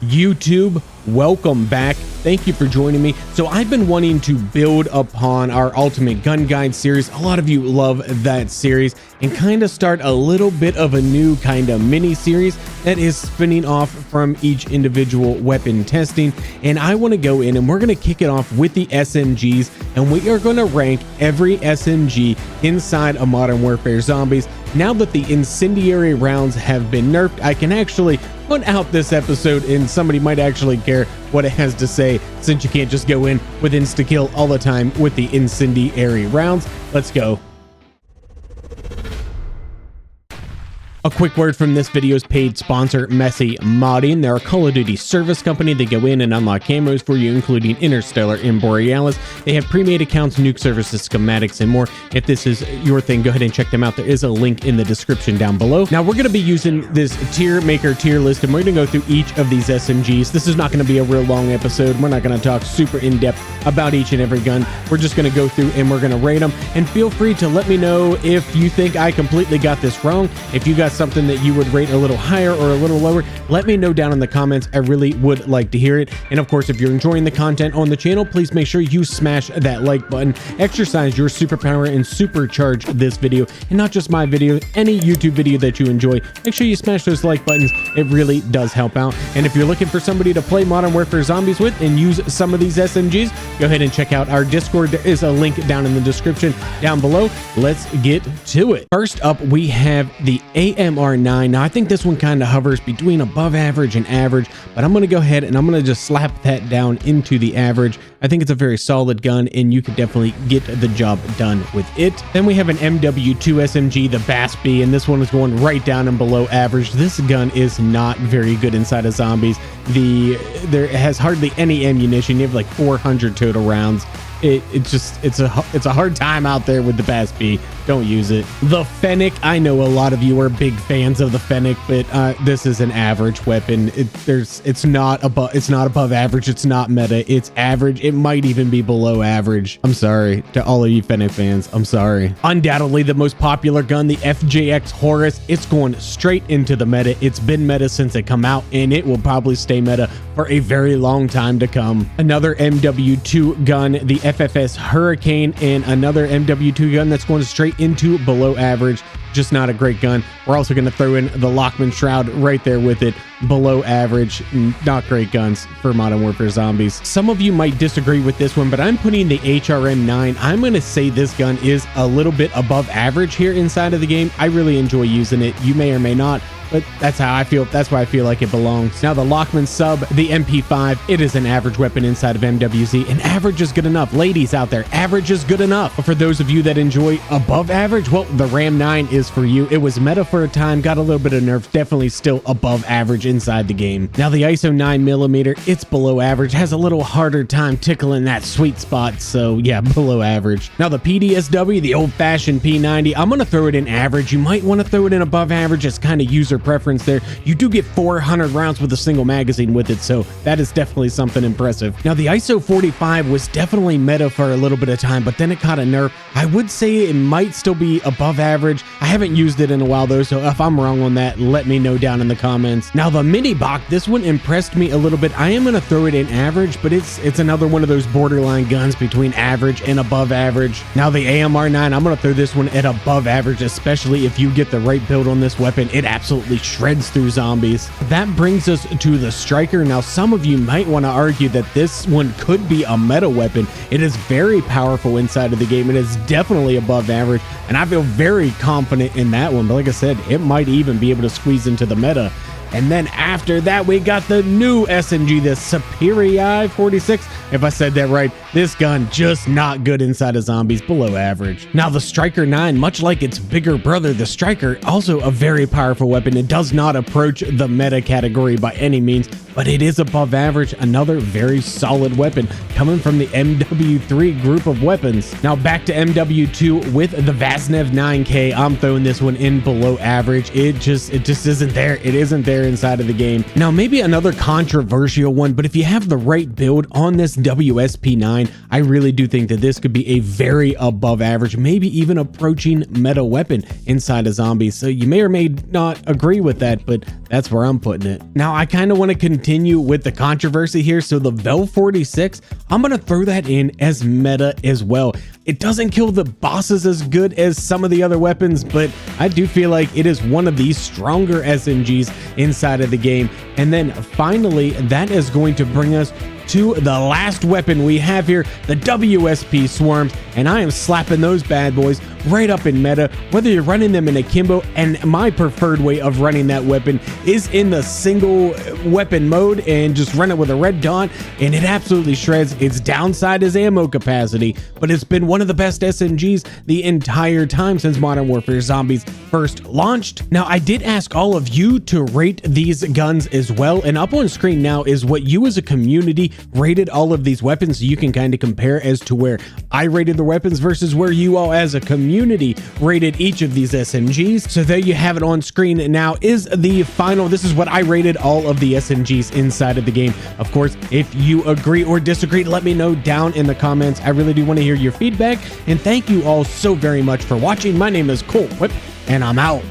YouTube, welcome back. Thank you for joining me. So I've been wanting to build upon our Ultimate Gun Guide series. A lot of you love that series, and kind of start a little bit of a new kind of mini series that is spinning off from each individual weapon testing. And I want to go in and we're going to kick it off with the SMGs, and we are going to rank every SMG inside of Modern Warfare Zombies. Now that the incendiary rounds have been nerfed, I can actually put out this episode and somebody might actually care what it has to say, since you can't just go in with insta-kill all the time with the incendiary rounds. Let's go. A quick word from this video's paid sponsor, Messy Modding. They're a Call of Duty service company. They go in and unlock camos for you, including Interstellar and Borealis. They have pre-made accounts, nuke services, schematics, and more. If this is your thing, go ahead and check them out. There is a link in the description down below. Now, we're going to be using this tier maker tier list, and we're going to go through each of these SMGs. This is not going to be a real long episode. We're not going to talk super in-depth about each and every gun. We're just going to go through and we're going to rate them. And feel free to let me know if you think I completely got this wrong. If you got something that you would rate a little higher or a little lower, let me know down in the comments. I really would like to hear it. And of course, if you're enjoying the content on the channel, please make sure you smash that like button, exercise your superpower, and supercharge this video, and not just my video, any YouTube video that you enjoy. Make sure you smash those like buttons. It really does help out. And if you're looking for somebody to play Modern Warfare Zombies with and use some of these SMGs, go ahead and check out our Discord. There is a link down in the description down below. Let's get to it. First up, we have the AMR9. Now, I think this one kind of hovers between above average and average, but I'm going to go ahead and I'm going to just slap that down into the average. I think it's a very solid gun, and you could definitely get the job done with it. Then we have an MW2 SMG, the BASB, and this one is going right down and below average. This gun is not very good inside of zombies. There has hardly any ammunition. You have like 400 total rounds. It's a hard time out there with the BASB. Don't use it. The Fennec, I know a lot of you are big fans of the Fennec, but this is an average weapon. It's not above average. It's not meta. It's average. It might even be below average. I'm sorry to all of you Fennec fans. I'm sorry. Undoubtedly the most popular gun, the FJX Horus. It's going straight into the meta. It's been meta since it come out, and it will probably stay meta for a very long time to come. Another MW2 gun, the FFS Hurricane, and another MW2 gun that's going straight into below average. Just not a great gun. We're also going to throw in the Lockman Shroud right there with it. Below average. Not great guns for Modern Warfare Zombies. Some of you might disagree with this one, but I'm putting the HRM9. I'm going to say this gun is a little bit above average here inside of the game. I really enjoy using it. You may or may not, but that's how I feel. That's why I feel like it belongs. Now, the Lockman Sub, the MP5, it is an average weapon inside of MWZ, and average is good enough. Ladies out there, average is good enough. But for those of you that enjoy above average, well, the Ram 9 is for you. It was meta for a time, got a little bit of nerf, definitely still above average inside the game. Now, the ISO 9mm, it's below average, has a little harder time tickling that sweet spot, so yeah, below average. Now, the PDSW, the old-fashioned P90, I'm going to throw it in average. You might want to throw it in above average. It's kind of user preference there. You do get 400 rounds with a single magazine with it, so that is definitely something impressive. Now, the ISO 45 was definitely meta for a little bit of time, but then it caught a nerf. I would say it might still be above average. I haven't used it in a while though, so if I'm wrong on that, let me know down in the comments. Now, the Mini Bach, this one impressed me a little bit. I am going to throw it in average, but it's another one of those borderline guns between average and above average. Now, the AMR9, I'm going to throw this one at above average, especially if you get the right build on this weapon. It absolutely shreds through zombies. That brings us to the Striker. Now, some of you might want to argue that this one could be a meta weapon. It is very powerful inside of the game. It is definitely above average, and I feel very confident in that one. But like I said, it might even be able to squeeze into the meta. And then after that, we got the new SMG, the Superior 46. If I said that right, this gun just not good inside of zombies, below average. Now, the Striker 9, much like its bigger brother, the Striker, also a very powerful weapon. It does not approach the meta category by any means, but it is above average. Another very solid weapon coming from the MW3 group of weapons. Now, back to MW2 with the Vaznev 9K. I'm throwing this one in below average. It just isn't there. It isn't there inside of the game. Now, maybe another controversial one, but if you have the right build on this WSP9, mind, I really do think that this could be a very above average, maybe even approaching meta weapon inside of zombies. So you may or may not agree with that, but that's where I'm putting it. Now, I kind of want to continue with the controversy here. So the Vel 46, I'm going to throw that in as meta as well. It doesn't kill the bosses as good as some of the other weapons, but I do feel like it is one of the stronger SMGs inside of the game. And then finally, that is going to bring us to the last weapon we have here, the WSP Swarms, and I am slapping those bad boys right up in meta, whether you're running them in akimbo, and my preferred way of running that weapon is in the single weapon mode and just run it with a red dot, and it absolutely shreds. Its downside is ammo capacity, but it's been one of the best SMGs the entire time since Modern Warfare Zombies first launched. Now, I did ask all of you to rate these guns as well, and up on screen now is what you as a community rated all of these weapons, so you can kind of compare as to where I rated the weapons versus where you all as a community rated each of these SMGs. So there you have it on screen. Now is the final. This is what I rated all of the SMGs inside of the game. Of course, if you agree or disagree, let me know down in the comments. I really do want to hear your feedback, and thank you all so very much for watching. My name is Cole Whip, and I'm out.